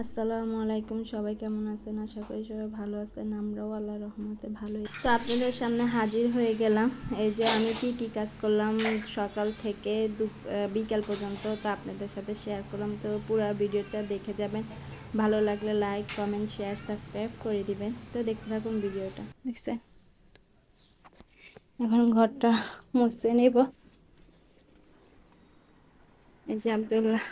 আসসালামু আলাইকুম, সবাই কেমন আছেন? আশা করি সবাই ভালো আছেন। আমরাও আল্লাহর রহমতে ভালোই। তো আপনাদের সামনে হাজির হয়ে গেলাম। এই যে আমি কি কাজ করলাম সকাল থেকে বিকাল পর্যন্ত, তো আপনাদের সাথে শেয়ার করলাম। তো পুরো ভিডিওটা দেখে যাবেন। ভালো লাগলে লাইক, কমেন্ট, শেয়ার, সাবস্ক্রাইব করে দিবেন। তো দেখতে থাকুন ভিডিওটা। দেখছেন, এখন ঘরটা মুছে নেব। এই যে আব্দুল্লাহ,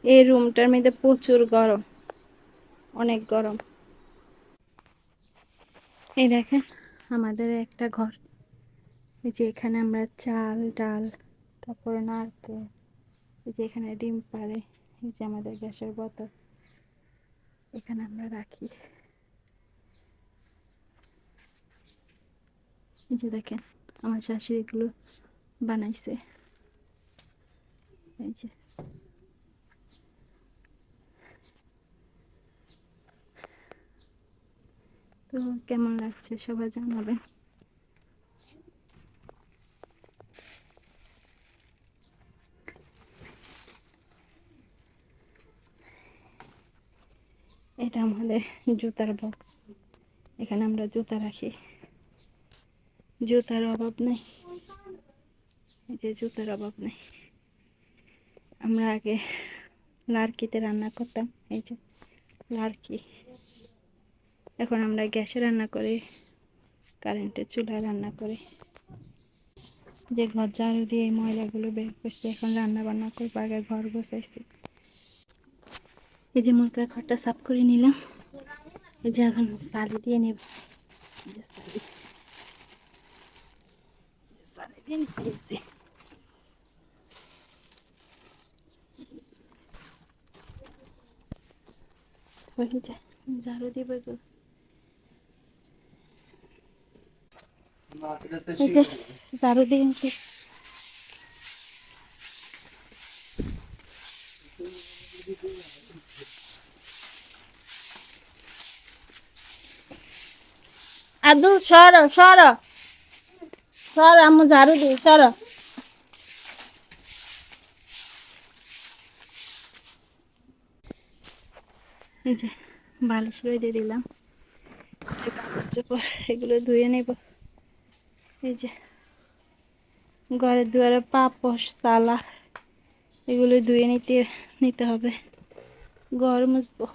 এই রুমটার মধ্যে প্রচুর গরম, অনেক গরম। এই দেখেন আমাদের একটা ঘর। এই যে এখানে আমরা চাল ডাল, তারপর নারকেল, এই যে এখানে ডিম পাড়ে, এই যে আমাদের গ্যাসের বোতল এখানে আমরা রাখি। এই যে দেখেন আমার শাশুড়ি এগুলো বানাইছে। এই যে তো কেমন লাগছে সবাই জানাবেন। এটা আমাদের জুতার বক্স, এখানে আমরা জুতা রাখি। জুতার অভাব নেই, এই যে জুতার অভাব নেই। আমরা আগে লার্কিতে রান্না করতাম, এই যে লার্কি। এখন আমরা গ্যাসে রান্না করি, কারেন্টের চুলায় রান্না করি। যে ঘর ঝাড়ু দিয়ে এই ময়লাগুলো বের করছি, এখন রান্না বান্না করবো। আগে ঘর বসাইছি। এই যে মুরগার ঘরটা সাফ করে নিলাম। এই যে এখন সারি দিয়ে নেব। সারি দিয়ে নিতে গেছি। ঝাড়ু দিব এগুলো। এই যে ঝাড়ু দিয়ে নিতে। আদু সর সর সর, আমি ঝাড়ু দিই, সর। এই যে বালিশ রয়ে দিলাম, কাপড় চোপড় এগুলো ধুয়ে নেব। এই যে ঘরের দুয়ারে পাপোশ চালা এগুলো ধুয়ে নিতে হবে। ঘর মুছবো।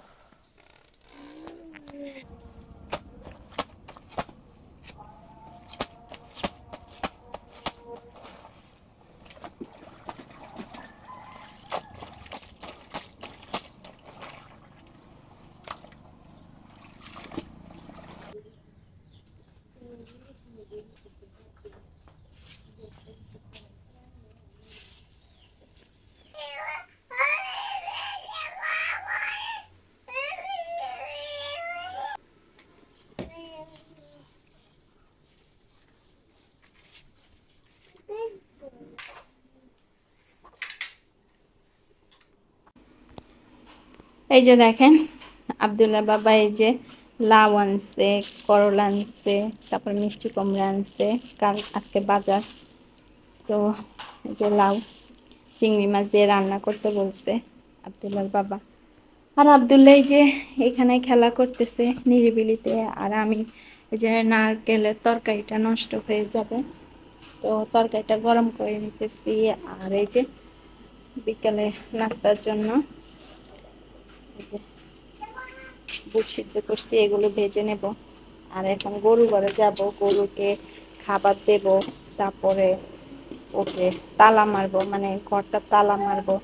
এই যে দেখেন আব্দুল্লাহ বাবা এই যে লাউ আনছে, করলা আনছে, তারপর মিষ্টি কুমড়া আনছে। আজকে বাজার। তো এই যে লাউ চিংড়ি মাছ দিয়ে রান্না করতে বলছে আব্দুল্লাহর বাবা। আর আব্দুল্লাহ এই যে এখানে খেলা করতেছে নিরিবিলিতে। আর আমি এই যে নারকেলের তরকারিটা নষ্ট হয়ে যাবে, তো তরকারিটা গরম করে নিতেছি। আর এই যে বিকালে নাস্তার জন্য এই যে বুট সিদ্ধ করছি, এগুলো ভেজে নেব। আর এখন গরু ঘরে যাব, গরুকে খাবার দেব, তারপরে ওকে তালা মারবো, মানে ঘরটা তালা মারবো,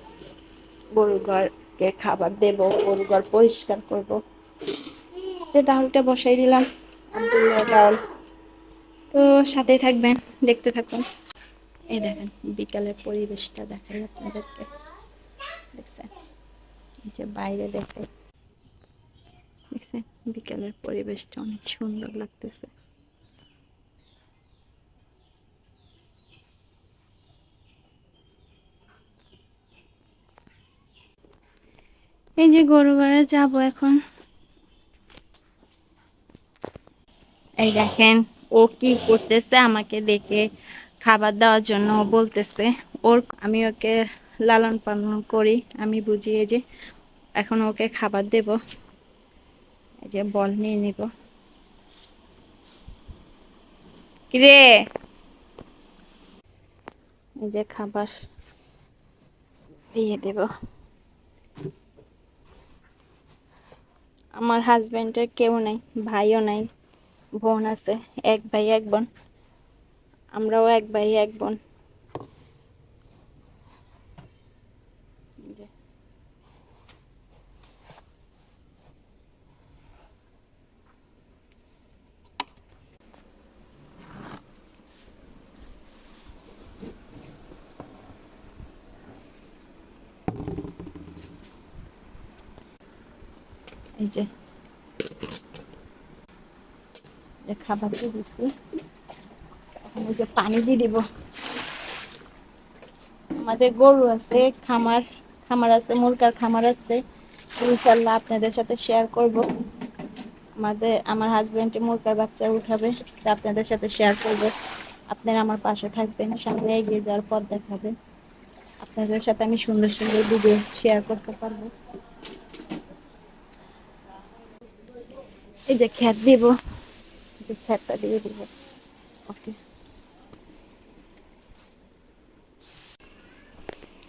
গরু ঘরকে খাবার দেব, গরু ঘর পরিষ্কার করব। যে ডালটা বসাই দিলাম, আব্দুল্লাহ ডাল। তো সাথে থাকবেন, দেখতে থাকুন। এই দেখেন বিকালের পরিবেশটা দেখাই আপনাদেরকে। দেখছেন এই যে বাইরে দেখছেন বিকালের পরিবেশটা অনেক সুন্দর লাগতেছে। এই যে গরু ঘরে যাবো এখন। এই দেখেন ও কি করতেছে, আমাকে দেখে খাবার দেওয়ার জন্য বলতেছে। আমি ওকে লালন পালন করি, আমি বুঝি। এই যে এখন ওকে খাবার দেব, এই যে বল নিয়ে নিব। কিরে, এই যে খাবার দিয়ে দেব। আমার হাজবেন্ডের কেউ নাই, ভাইও নাই, বোন আছে, এক ভাই এক বোন, আমরাও এক ভাই এক বোন। এই যে খাবার দিয়ে দিচ্ছি, এখন এই যে পানি দিয়ে দিব। আমাদের গরু আছে, খামার খামার আছে, মুরগার খামার আছে, ইনশাল্লাহ আপনাদের সাথে শেয়ার করব। আমার হাজবেন্ড মুরগার বাচ্চা উঠাবে, তা আপনাদের সাথে শেয়ার করব। আপনারা আমার পাশে থাকবেন, সামনে এগিয়ে যাওয়ার পথ দেখাবেন, আপনাদের সাথে আমি সুন্দর সুন্দর ভিডিও শেয়ার করতে পারবো। এই যে খ্যাত দিব, যে খ্যাতটা দিয়ে দিব। ওকে,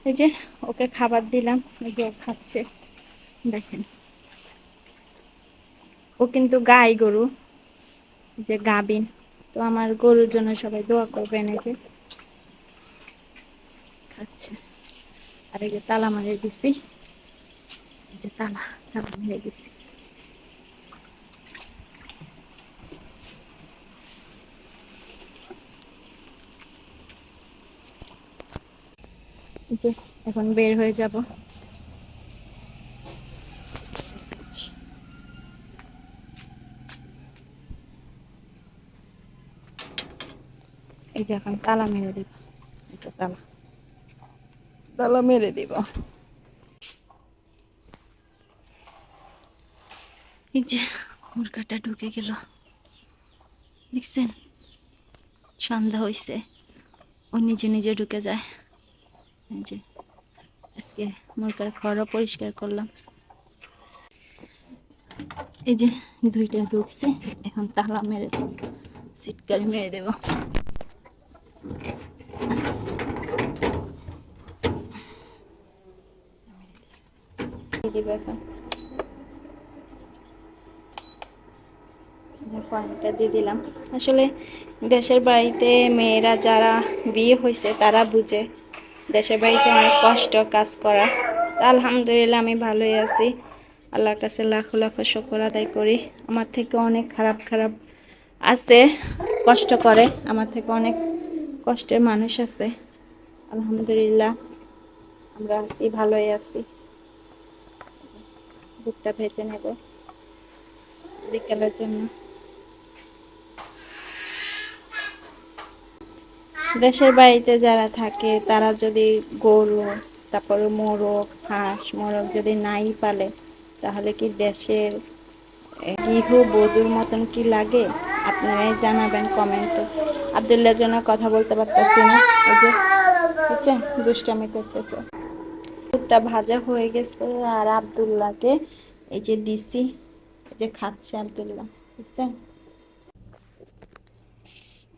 এই যে ওকে খাবার দিলাম, এই যে ও খাচ্ছে, দেখেন। ও কিন্তু গাই গরু, যে গাবিন। তো আমার গরুর জন্য সবাই দোয়া করবেন। এই যে খাচ্ছে, আর এই যে তালা মারিয়ে দিছি, এই যে তালা তালা মেরে দিছি। এই যে এখন বের হয়ে যাব। এই যে এখন তালা মেরে দিব, এই যে তালা তালা মেরে দিব। এই যে মুরগাটা ঢুকে গেল, দেখছেন? সন্ধ্যা হয়েছে, ও নিজে নিজে ঢুকে যায়। এই যে আজকে মুরগার ঘরও পরিষ্কার করলাম। এই যে দুইটা ঢুকছে, এখন তালা মেরে দেব, সিটকারি মেরে দেব। দিব এখন, পানিটা দিয়ে দিলাম। আসলে দেশের বাড়িতে মেয়েরা যারা বিয়ে হয়েছে তারা বুঝে দেশের বাড়িতে অনেক কষ্ট কাজ করা। আলহামদুলিল্লাহ আমি ভালোই আছি, আল্লাহর কাছে লাখো লাখো শুকর আদায় করি। আমার থেকে অনেক খারাপ খারাপ আছে, কষ্ট করে, আমার থেকে অনেক কষ্টের মানুষ আছে। আলহামদুলিল্লাহ আমরা আছি, ভালোই আছি। দুধটা ভেজে নেব বিকেলের জন্য। দেশের বাড়িতে যারা থাকে তারা যদি গরু, তারপরে মোরগ, হাঁস মোরগ যদি নাই পালে, তাহলে কি দেশের গৃহবধূর মতন কি লাগে? আপনারাই জানাবেন কমেন্টে। আব্দুল্লাহর জন্য কথা বলতে পারতেছি না, ওই যে বুঝছেন, দুষ্টামি করতেছে। দুধটা ভাজা হয়ে গেছে, আর আব্দুল্লাহকে এই যে দিছি, এই যে খাচ্ছে আব্দুল্লাহ, বুঝছেন?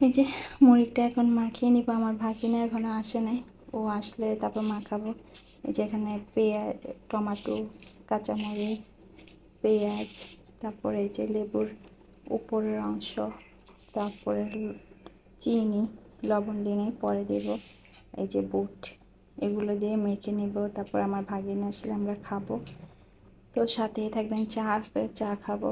এই যে মুড়িটা এখন মাখিয়ে নিব। আমার ভাগিনা এখনো আসে নাই, ও আসলে তারপর মাখাবো। এই যে এখানে পেঁয়াজ, টমেটো, কাঁচামরিচ, পেঁয়াজ, তারপরে এই যে লেবুর উপরের অংশ, তারপরে চিনি, লবণ দিয়ে পরে দেব। এই যে বুট, এগুলো দিয়ে মেখে নেব। তারপর আমার ভাগিনা আসলে আমরা খাবো। তো সাথেই থাকবেন, চা আসবে, চা খাবো।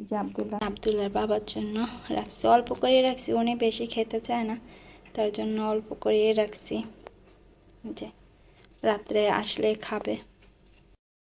যে আব্দুল্লাহর বাবার জন্য রাখছি, অল্প করে রাখছি, উনি বেশি খেতে চায় না, তার জন্য অল্প করে রাখছি, যে রাত্রে আসলে খাবে।